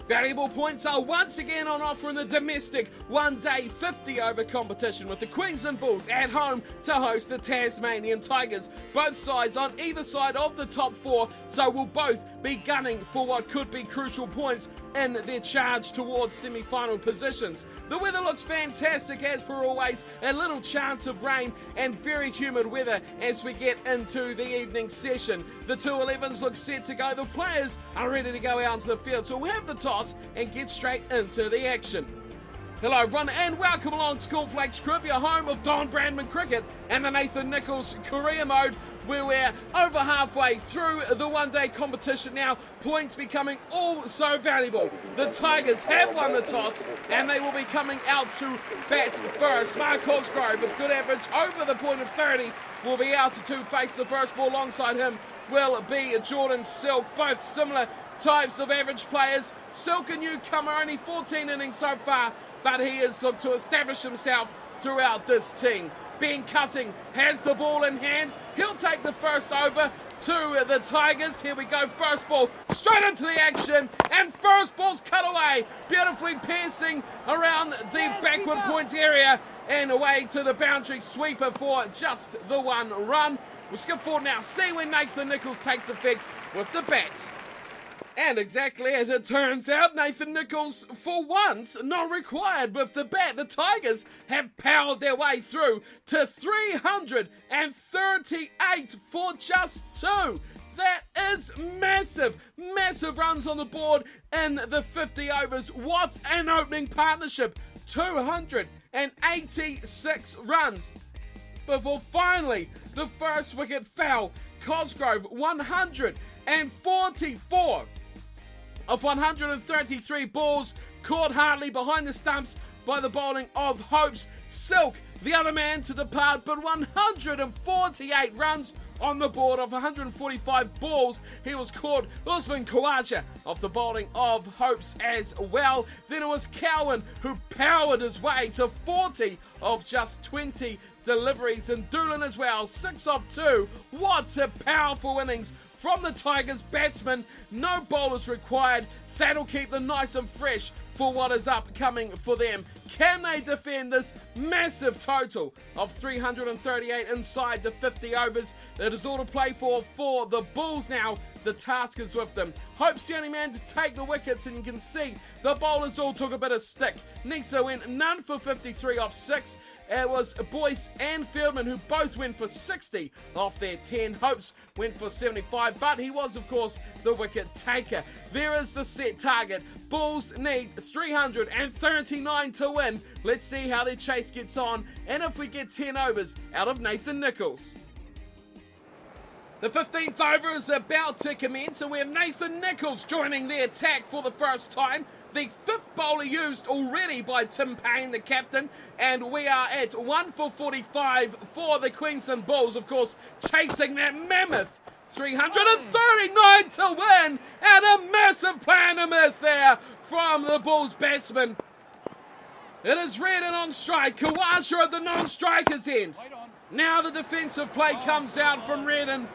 Valuable points are once again on offer in the domestic one-day 50-over competition, with the Queensland Bulls at home to host the Tasmanian Tigers. Both sides on either side of the top four, so will both be gunning for what could be crucial points in their charge towards semi-final positions. The weather looks fantastic as per always, a little chance of rain and very humid weather as we get into the evening session. The 2-11s look set to go. The players are ready to go out into the field, so we'll have the toss and get straight into the action. Hello everyone and welcome along to Cornflakes Crib, your home of Don Bradman Cricket and the Nathan Nicholls career mode, where we're over halfway through the one-day competition now, points becoming all so valuable. The Tigers have won the toss and they will be coming out to bat first. Mark Cosgrove with good average over the point of 30 will be out to face the first ball. Alongside him will be Jordan Silk, both similar types of average players. Silk, a newcomer, only 14 innings so far, but he has looked to establish himself throughout this team. Ben Cutting has the ball in hand. He'll take the first over to the Tigers. Here we go, first ball straight into the action, and first ball's cut away, beautifully piercing around the backward point area and away to the boundary sweeper for just the one run. We'll skip forward now, see when Nathan Nicholls takes effect with the bat. And exactly as it turns out, Nathan Nicholls, for once, not required with the bat. The Tigers have powered their way through to 338 for just two. That is massive, massive runs on the board in the 50 overs. What an opening partnership. 286 runs. Before finally the first wicket fell, Cosgrove 144 of 133 balls, caught hardly behind the stumps by the bowling of Hopes. Silk, the other man to depart, but 148 runs on the board of 145 balls. He was caught. Usman Khawaja of the bowling of Hopes as well. Then it was Cowan who powered his way to 40 of just 20 deliveries, and Doolan as well, 6 of 2. What a powerful innings from the Tigers batsmen. No bowlers required. That'll keep them nice and fresh for what is upcoming for them. Can they defend this massive total of 338 inside the 50 overs? That is all to play for the Bulls now. The task is with them. Hope's the only man to take the wickets, and you can see the bowlers all took a bit of stick. Nisa went none for 53 off 6. It was Boyce and Fieldman who both went for 60 off their 10. Hopes went for 75, but he was, of course, the wicket taker. There is the set target. Bulls need 339 to win. Let's see how their chase gets on, and if we get 10 overs out of Nathan Nicholls. The 15th over is about to commence, and we have Nathan Nicholls joining the attack for the first time. The 5th bowler used already by Tim Payne, the captain, and we are at 1 for 45 for the Queensland Bulls, of course, chasing that mammoth 339 to win, and a massive plan to miss there from the Bulls batsman. It is Redden on strike, Khawaja at the non-striker's end. Now the defensive play comes out from Redden.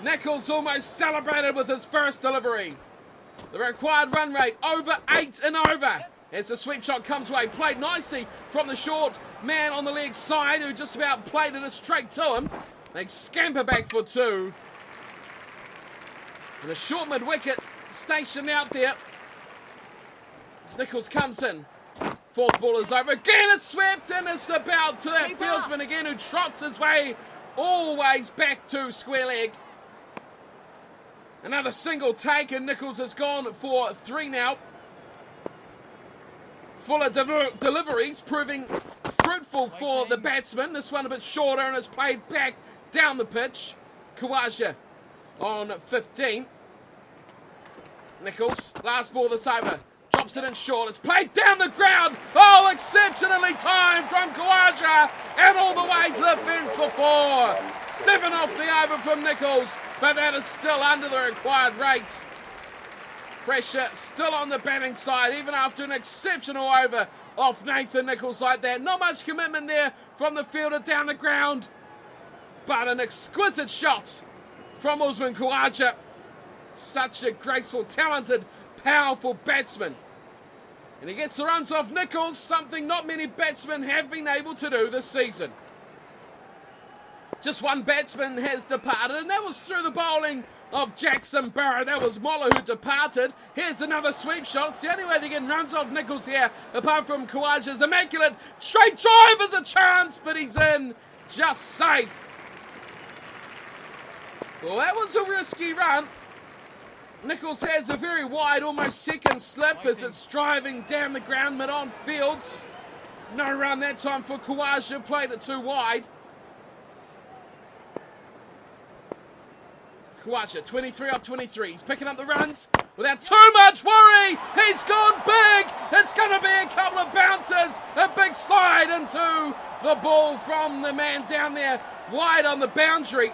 Nicholls almost celebrated with his first delivery. The required run rate over 8 and over. As the sweep shot comes away, played nicely from the short man on the leg side, who just about played it straight to him. They scamper back for 2. And a short mid-wicket stationed out there. As Nicholls comes in. 4th ball is over. Again it's swept, and it's about to that fieldsman again, who trots his way always back to square leg. Another single take, and Nicholls has gone for 3 now. Fuller deliveries proving fruitful for the batsman. This one a bit shorter, and it's played back down the pitch. Khawaja on 15. Nicholls, last ball this over. Drops it in short. It's played down the ground. Oh, exceptionally timed from Khawaja. And all the way to the fence for 4. 7 off the over from Nicholls. But that is still under the required rate. Pressure still on the batting side, even after an exceptional over off Nathan Nicholls like that. Not much commitment there from the fielder down the ground. But an exquisite shot from Usman Khawaja. Such a graceful, talented powerful batsman. And he gets the runs off Nicholls, something not many batsmen have been able to do this season. Just one batsman has departed, and that was through the bowling of Jackson Barrow. That was Moller who departed. Here's another sweep shot. It's the only way they get runs off Nicholls here, apart from Khawaja's immaculate straight drive is a chance, but he's in, just safe. Well, that was a risky run. Nicholls has a very wide, almost second slip as it's driving down the ground mid-on fields. No run that time for Khawaja, played it too wide. Khawaja, 23 off 23. He's picking up the runs without too much worry. He's gone big. It's going to be a couple of bounces. A big slide into the ball from the man down there wide on the boundary.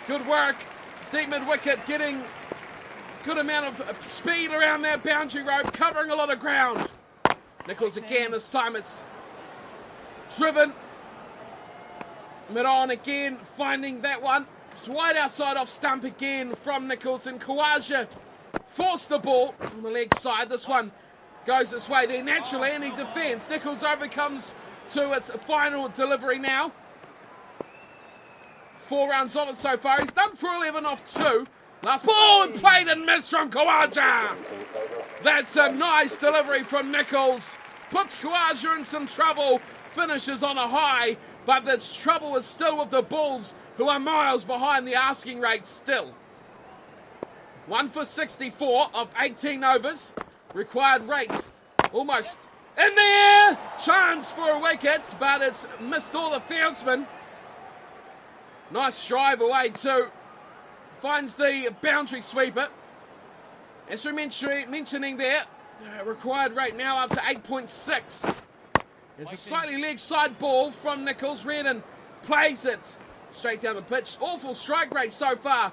Good work. Deep mid-wicket, getting good amount of speed around that boundary rope, covering a lot of ground. Nicholls again, this time it's driven. Mid-on again, finding that one. It's wide outside off stump again from Nicholls, and Khawaja forced the ball on the leg side. This one goes this way there naturally, and he defends. Nicholls overcomes to its final delivery now. 4 runs of it so far. He's done for 11 off 2. Last ball and played and missed from Khawaja. That's a nice delivery from Nicholls. Puts Khawaja in some trouble. Finishes on a high. But the trouble is still with the Bulls, who are miles behind the asking rate still. 1 for 64 of 18 overs. Required rate almost in the air. Chance for a wicket, but it's missed all the fieldsmen. Nice drive away too. Finds the boundary sweeper. As we're mentioning there, required rate now up to 8.6. It's a slightly leg side ball from Nicholls. Reardon plays it straight down the pitch. Awful strike rate so far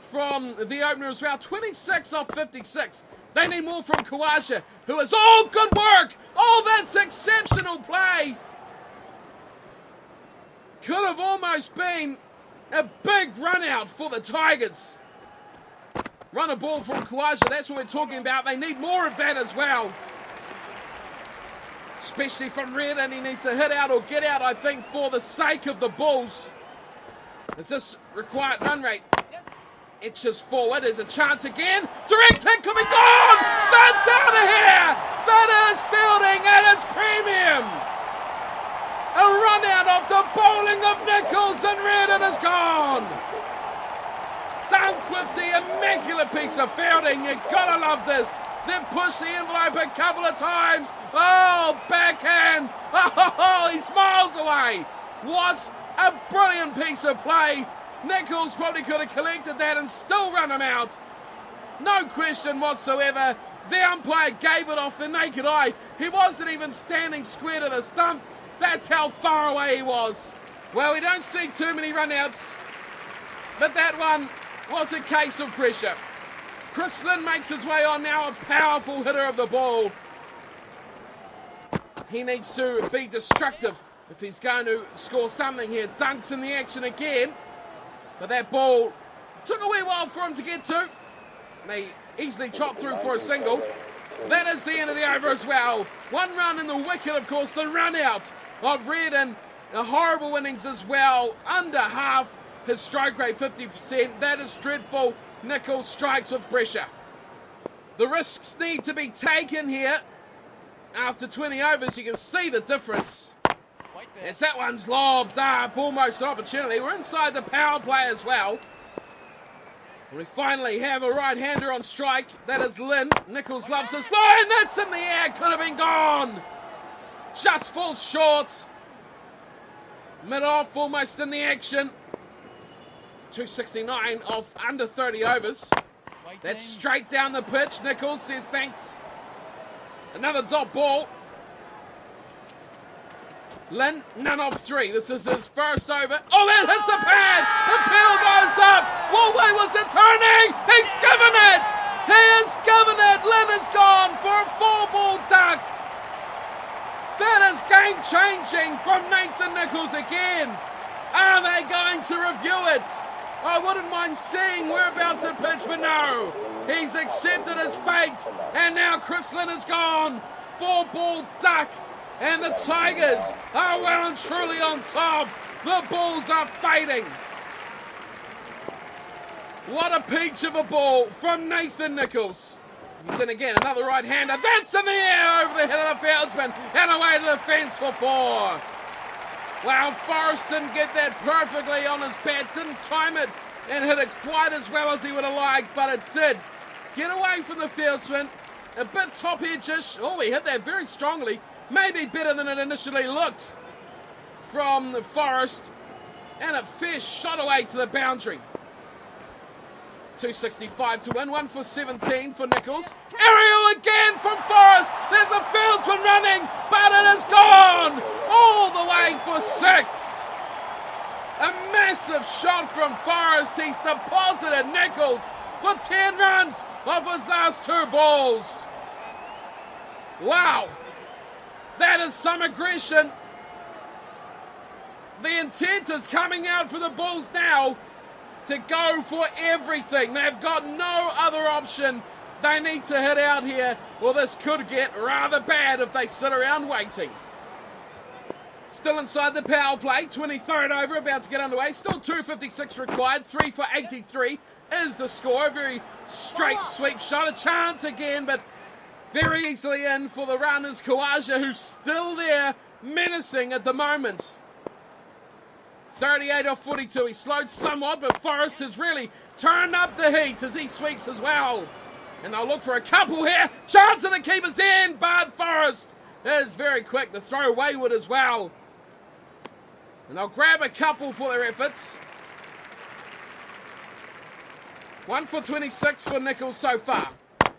from the opener as well. 26 off 56. They need more from Khawaja, who is, oh, good work. Oh, that's exceptional play. Could have almost been a big run out for the Tigers. Run a ball from Khawaja, that's what we're talking about. They need more of that as well. Especially from Reardon, he needs to hit out or get out, I think, for the sake of the Bulls. Is this required run rate? Inches forward, there's a chance again. Direct hit could be gone! That's out of here! That is fielding at its premium! A run out of the bowling of Nicholls, and Reardon is gone! Dunk with the immaculate piece of fielding. You gotta love this. They've pushed the envelope a couple of times. Oh, backhand. Oh, he smiles away. What a brilliant piece of play. Nicholls probably could have collected that and still run him out. No question whatsoever. The umpire gave it off the naked eye. He wasn't even standing square to the stumps. That's how far away he was. Well, we don't see too many run-outs, but that one was a case of pressure. Chris Lynn makes his way on now, a powerful hitter of the ball. He needs to be destructive if he's going to score something here. Dunks in the action again, but that ball took a wee while for him to get to. They easily chopped through for a single. That is the end of the over as well. 1 run in the wicket, of course, the run out of Reardon. A horrible innings as well, under half. His strike rate 50%. That is dreadful. Nicholls strikes with pressure. The risks need to be taken here. After 20 overs, you can see the difference. As that one's lobbed up, almost an opportunity. We're inside the power play as well. We finally have a right-hander on strike. That is Lynn. Nicholls loves his line. That's in the air. Could have been gone. Just falls short. Mid-off, almost in the action. 269 off under 30 overs. That's straight down the pitch. Nicholls says thanks. Another dot ball. Lynn, none off 3. This is his first over. Oh, that hits the pad. The peel goes up. Walway was it turning. He's given it. He has given it. Lynn is gone for a 4-ball duck. That is game-changing from Nathan Nicholls again. Are they going to review it? I wouldn't mind seeing whereabouts at pitch, but no. He's accepted his fate, and now Chris Lynn is gone. 4-ball duck, and the Tigers are well and truly on top. The Bulls are fading. What a peach of a ball from Nathan Nicholls. He's in again, another right-hander. That's in the air over the head of the fieldsman, and away to the fence for 4. Wow, Forrest didn't get that perfectly on his bat, didn't time it and hit it quite as well as he would have liked, but it did get away from the fieldsman. A bit top edge-ish. Oh, he hit that very strongly. Maybe better than it initially looked from the Forrest. And a fair shot away to the boundary. 265 to win, 1 for 17 for Nicholls. Aerial again from Forrest. There's a fieldsman running, but it is gone all the way for 6. A massive shot from Forrest. He's deposited Nicholls for 10 runs off his last 2 balls. Wow, that is some aggression. The intent is coming out for the Bulls now to go for everything. They've got no other option. They need to hit out here, or this could get rather bad if they sit around waiting. Still inside the power play, 23rd over, about to get underway. Still 256 required, 3 for 83 is the score. A very straight sweep shot, a chance again, but very easily in for the runners. Kawaja, who's still there, menacing at the moment. 38 off 42. He slowed somewhat, but Forrest has really turned up the heat as he sweeps as well. And they'll look for a couple here. Chance of the keeper's in, but Forrest is very quick to throw wayward as well. And they'll grab a couple for their efforts. 1 for 26 for Nicholls so far.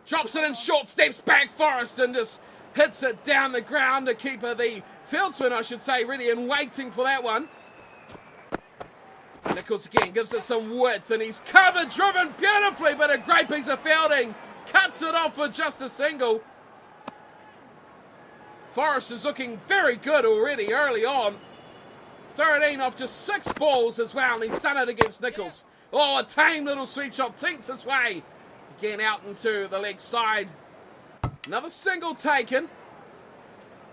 Drops it in short, steps back Forrest and just hits it down the ground. The keeper, the fieldsman I should say, really in waiting for that one. Nicholls again gives it some width and he's cover driven beautifully, but a great piece of fielding. Cuts it off for just a single. Forrest is looking very good already early on. 13 off just 6 balls as well, and he's done it against Nicholls. Oh, a tame little sweep shot tinks his way. Again out into the leg side. Another single taken.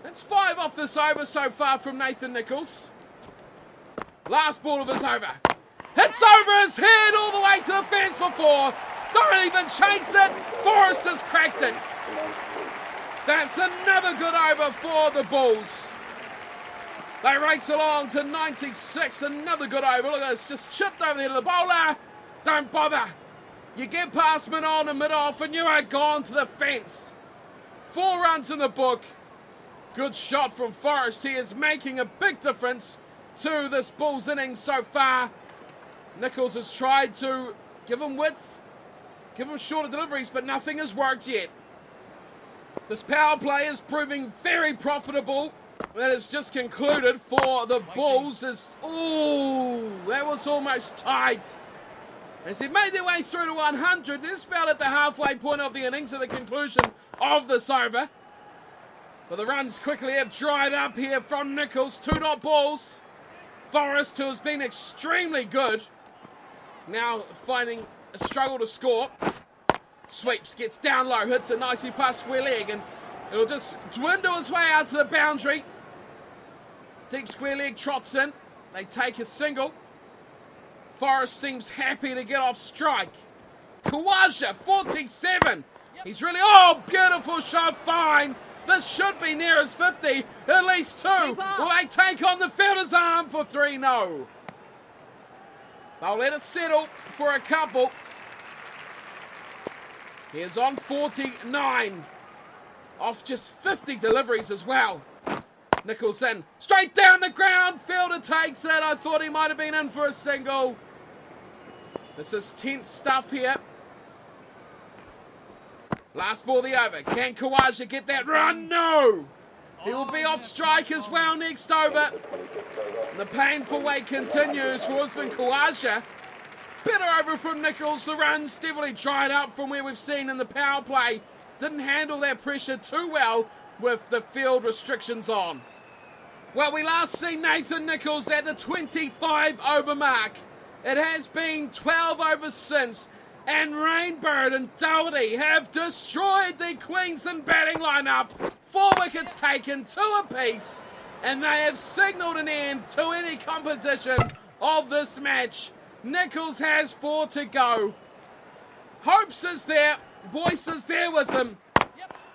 That's 5 off this over so far from Nathan Nicholls. Last ball of his over. Hits over his head all the way to the fence for 4. Don't even chase it. Forrest has cracked it. That's another good over for the Bulls. They race along to 96. Another good over. Look at this. Just chipped over the head of the bowler. Don't bother. You get past mid-on and mid-off and you are gone to the fence. 4 runs in the book. Good shot from Forrest. He is making a big difference to this Bulls innings so far. Nicholls has tried to give him width, give him shorter deliveries, but nothing has worked yet. This power play is proving very profitable. That is just concluded for the Bulls. Ooh, that was almost tight. As they made their way through to 100, they're about at the halfway point of the innings at the conclusion of this over. But the runs quickly have dried up here from Nicholls. 2 dot balls. Forrest, who has been extremely good, now finding a struggle to score. Sweeps, gets down low, hits it nicely past square leg, and it'll just dwindle his way out to the boundary. Deep square leg trots in. They take a single. Forrest seems happy to get off strike. Kawaja, 47. He's really, oh, beautiful shot, fine. This should be near his 50, at least 2. Will they take on the fielder's arm for 3? No. They'll let it settle for a couple. Here's on 49. Off just 50 deliveries as well. Nicholls in. Straight down the ground. Fielder takes it. I thought he might have been in for a single. This is tense stuff here. Last ball of the over. Can Kawaja get that run? No. He will be off strike as well next over. The painful wait continues for Usman Kawaja. Better over from Nicholls. The runs definitely dried up from where we've seen in the power play. Didn't handle that pressure too well with the field restrictions on. Well, we last seen Nathan Nicholls at the 25 over mark. It has been 12 overs since, and Rainbird and Doherty have destroyed the Queensland batting lineup. 4 wickets taken, 2 apiece, and they have signalled an end to any competition of this match. Nicholls has 4 to go. Hopes is there, Boyce is there with him,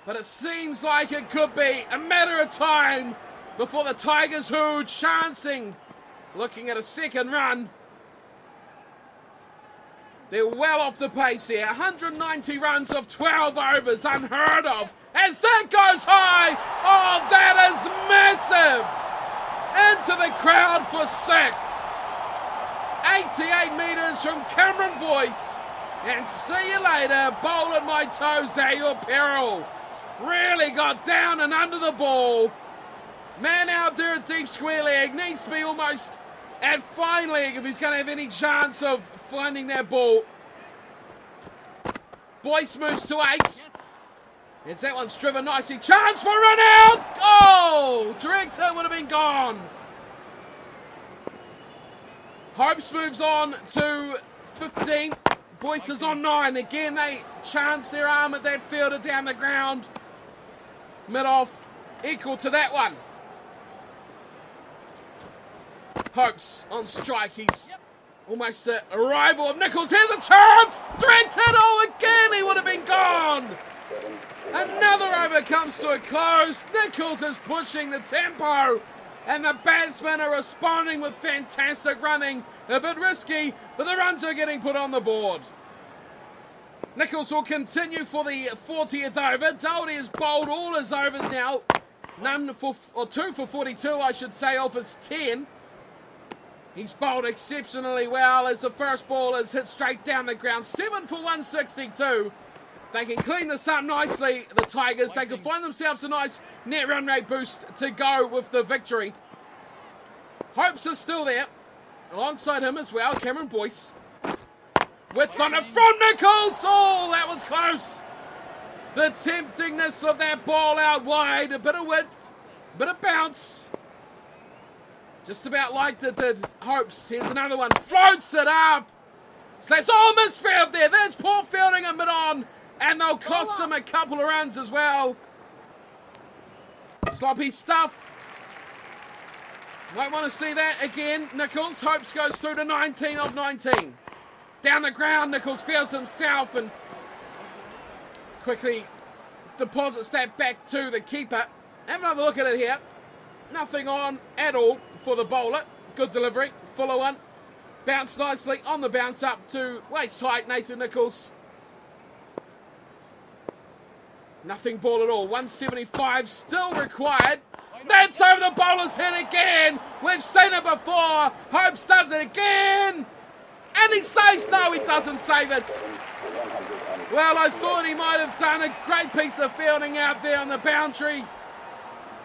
but it seems like it could be a matter of time before the Tigers, who chancing, looking at a second run. They're well off the pace here. 190 runs of 12 overs, unheard of. As that goes high, oh, that is massive. Into the crowd for 6. 88 metres from Cameron Boyce. And see you later, bowl at my toes at your peril. Really got down and under the ball. Man out there at deep square leg, needs to be almost at fine leg if he's going to have any chance of finding that ball. Boyce moves to 8. As that one's driven nicely. Chance for run out! Oh! Direct hit would have been gone. Hopes moves on to 15. Boyce is on 9. Again, they chance their arm at that fielder down the ground. Mid-off, equal to that one. Hopes on strike. He's almost a rival of Nicholls. Here's a chance! Direct hit! Oh, again, he would have been gone. Another over comes to a close. Nicholls is pushing the tempo, and the batsmen are responding with fantastic running. A bit risky, but the runs are getting put on the board. Nicholls will continue for the 40th over. Doherty has bowled all his overs now. 2 for 42, I should say, off his 10. He's bowled exceptionally well as the first ball is hit straight down the ground. 7 for 162. They can clean this up nicely, the Tigers. They can find themselves a nice net run rate boost to go with the victory. Hopes is still there. Alongside him as well, Cameron Boyce. Width on it from Nicholls. Oh, that was close. The temptingness of that ball out wide. A bit of width, a bit of bounce. Just about liked it, did Hopes. Here's another one. Floats it up. Slaps. Oh, misfield there. There's poor fielding at mid-on. And they'll cost him a couple of runs as well. Sloppy stuff. Won't want to see that again. Nicholls. Hopes goes through to 19 of 19. Down the ground, Nicholls feels himself and quickly deposits that back to the keeper. Have another look at it here. Nothing on at all for the bowler. Good delivery. Fuller one. Bounced nicely on the bounce up to waist height, Nathan Nicholls. Nothing ball at all. 175 still required. That's over the bowler's head again. We've seen it before. Hopes does it again. And he saves. No, he doesn't save it. Well, I thought he might have done a great piece of fielding out there on the boundary.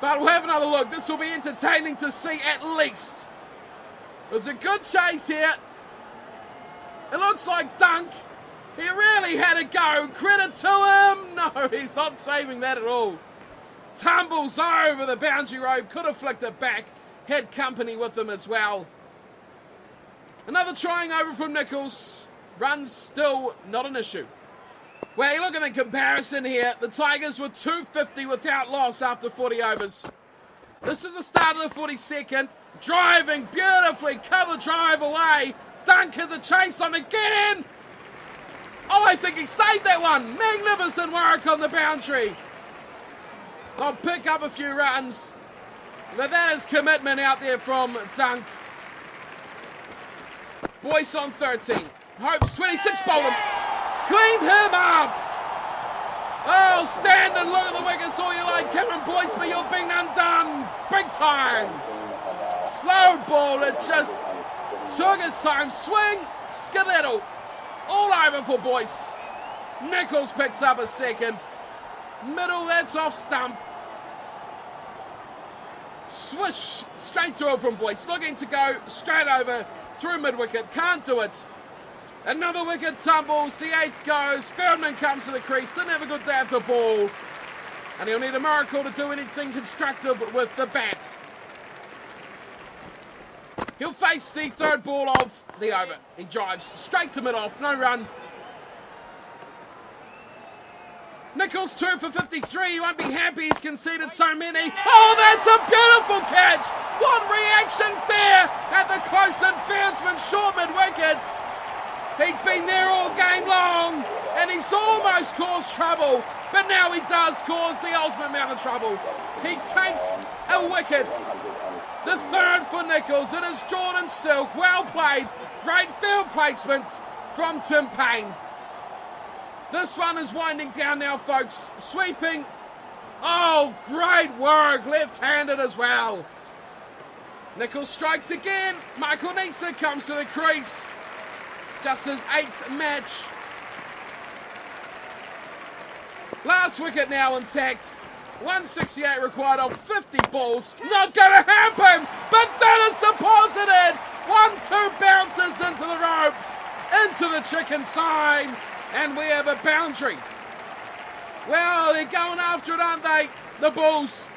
But we'll have another look. This will be entertaining to see at least. It was a good chase here. It looks like Dunk. He really had a go. Credit to him. No, he's not saving that at all. Tumbles over the boundary rope. Could have flicked it back. Had company with him as well. Another trying over from Nicholls. Runs still not an issue. Well, you look at the comparison here. The Tigers were 250 without loss after 40 overs. This is the start of the 42nd. Driving beautifully. Cover drive away. Dunk has a chase on again. Oh, I think he saved that one. Magnificent work on the boundary. They'll pick up a few runs. But that is commitment out there from Dunk. Boyce on 13. Hopes 26 bowled him. Cleaned him up. Oh, stand and look at the wickets all you like, Cameron Boyce, but you're being undone. Big time. Slow ball. It just took its time. Swing. Skeletal. All over for Boyce. Nicholls picks up a second. Middle, that's off stump. Swish. Straight through it from Boyce. Looking to go straight over through mid-wicket. Can't do it. Another wicket tumbles. The 8th goes. Feldman comes to the crease. Didn't have a good day after ball. And he'll need a miracle to do anything constructive with the bat. He'll face the third ball of the over. He drives straight to mid-off, no run. Nichols 2 for 53, he won't be happy, he's conceded so many. Oh, that's a beautiful catch! What reactions there at the close-in fieldsman, short mid-wicket. He's been there all game long, and he's almost caused trouble, but now he does cause the ultimate amount of trouble. He takes a wicket. The third for Nichols. It is Jordan Silk. Well played. Great field placement from Tim Payne. This one is winding down now, folks. Sweeping. Oh, great work. Left-handed as well. Nichols strikes again. Michael Neser comes to the crease. Just his 8th match. Last wicket now intact. 168 required of 50 balls. Not going to happen, but that is deposited. 1-2 bounces into the ropes, into the chicken sign, and we have a boundary. Well, they're going after it, aren't they? The Bulls.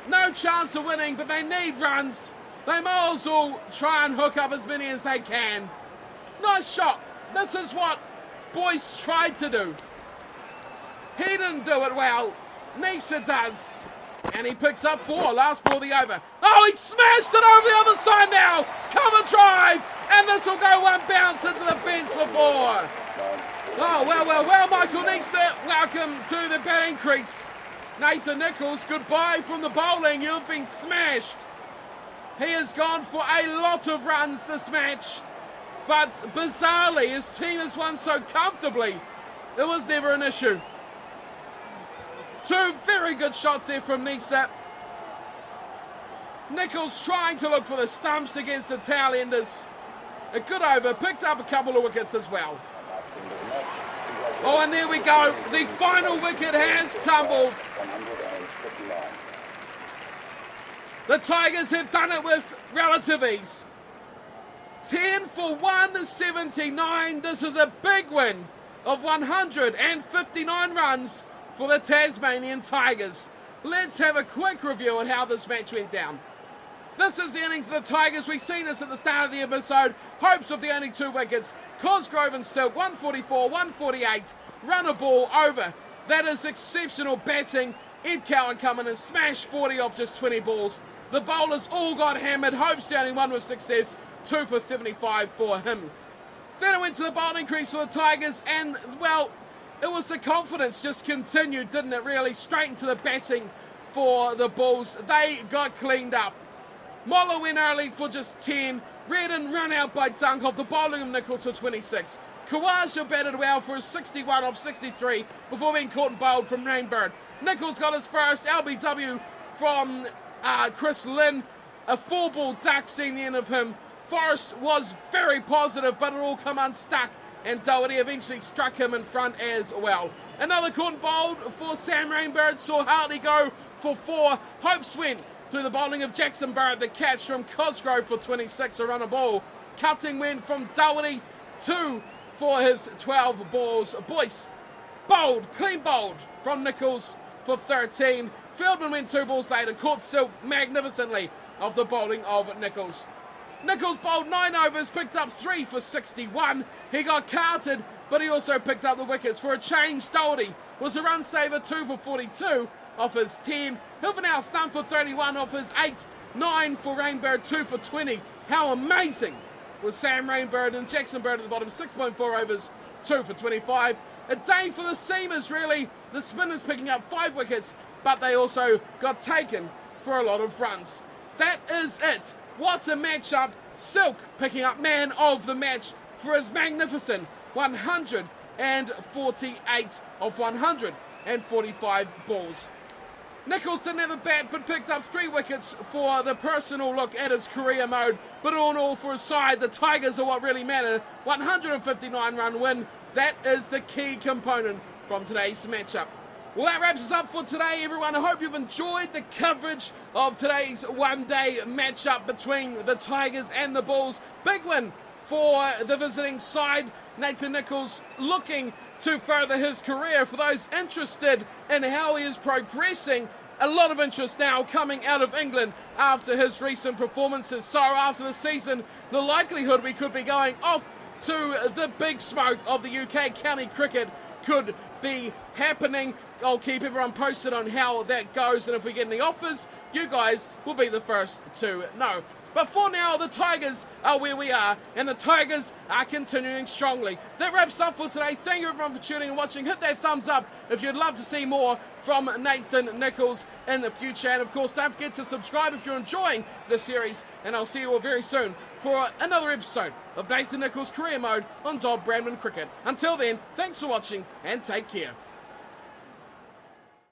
No chance of winning, but they need runs. They might as well try and hook up as many as they can. Nice shot. This is what Boyce tried to do. He didn't do it well. Neser does. And he picks up 4. Last ball the over. Oh, he smashed it over the other side now. Cover drive. And this will go one bounce into the fence for 4. Oh, well, Michael Neser, welcome to the batting crease. Nathan Nichols, goodbye from the bowling. You've been smashed. He has gone for a lot of runs this match. But bizarrely, his team has won so comfortably. It was never an issue. 2 very good shots there from Neser. Nichols trying to look for the stumps against the tail enders. A good over, picked up a couple of wickets as well. Oh, and there we go. The final wicket has tumbled. The Tigers have done it with relative ease. 10 for 179. This is a big win of 159 runs for the Tasmanian Tigers. Let's have a quick review at how this match went down. This is the innings of the Tigers. We've seen this at the start of the episode. Hopes of the only 2 wickets. Cosgrove and Silk, 144, 148. Run a ball over. That is exceptional batting. Ed Cowan come in and smash 40 off just 20 balls. The bowlers all got hammered. Hopes the only one with success. 2 for 75 for him. Then it went to the bowling crease for the Tigers, and, well, it was the confidence just continued, didn't it, really? Straight into the batting for the Bulls. They got cleaned up. Moller went early for just 10. Redden run out by dunk off the bowling of Nichols for 26. Kawaja batted well for a 61 off 63 before being caught and bowled from Rainbird. Nichols got his first LBW from Chris Lynn. A 4-ball duck seeing the end of him. Forrest was very positive, but it all come unstuck, and Doherty eventually struck him in front as well. Another caught and bowled for Sam Rainbird, saw Hartley go for 4. Hopes went through the bowling of Jackson Bird, the catch from Cosgrove for 26, a run a ball. Cutting win from Doherty, 2 for his 12 balls. Boyce bowled, clean bowled from Nichols for 13. Fieldman went 2 balls later, caught Silk magnificently off the bowling of Nichols. Nichols bowled 9 overs, picked up 3 for 61. He got carted, but he also picked up the wickets. For a change, Doherty was a run saver, 2 for 42 off his 10. Hilvenhouse done for 31 off his 8. 9 for Rainbird, 2 for 20. How amazing was Sam Rainbird and Jackson Bird at the bottom, 6.4 overs, 2 for 25. A day for the seamers, really. The spinners picking up 5 wickets, but they also got taken for a lot of runs. That is it. What a matchup. Silk picking up man of the match for his magnificent 148 of 145 balls. Nichols didn't have a bat but picked up 3 wickets for the personal look at his career mode. But all in all, for his side, the Tigers are what really matter. 159 run win. That is the key component from today's matchup. Well, that wraps us up for today, everyone. I hope you've enjoyed the coverage of today's one-day matchup between the Tigers and the Bulls. Big win for the visiting side. Nathan Nichols looking to further his career. For those interested in how he is progressing, a lot of interest now coming out of England after his recent performances. So after the season, the likelihood we could be going off to the big smoke of the UK county cricket could be happening. I'll keep everyone posted on how that goes, and if we get any offers, you guys will be the first to know. But for now, the Tigers are where we are, and the Tigers are continuing strongly. That wraps up for today. Thank you everyone for tuning and watching. Hit that thumbs up if you'd love to see more from Nathan Nicholls in the future. And of course, don't forget to subscribe if you're enjoying the series, and I'll see you all very soon for another episode of Nathan Nicholls Career Mode on Don Bradman Cricket. Until then, thanks for watching and take care.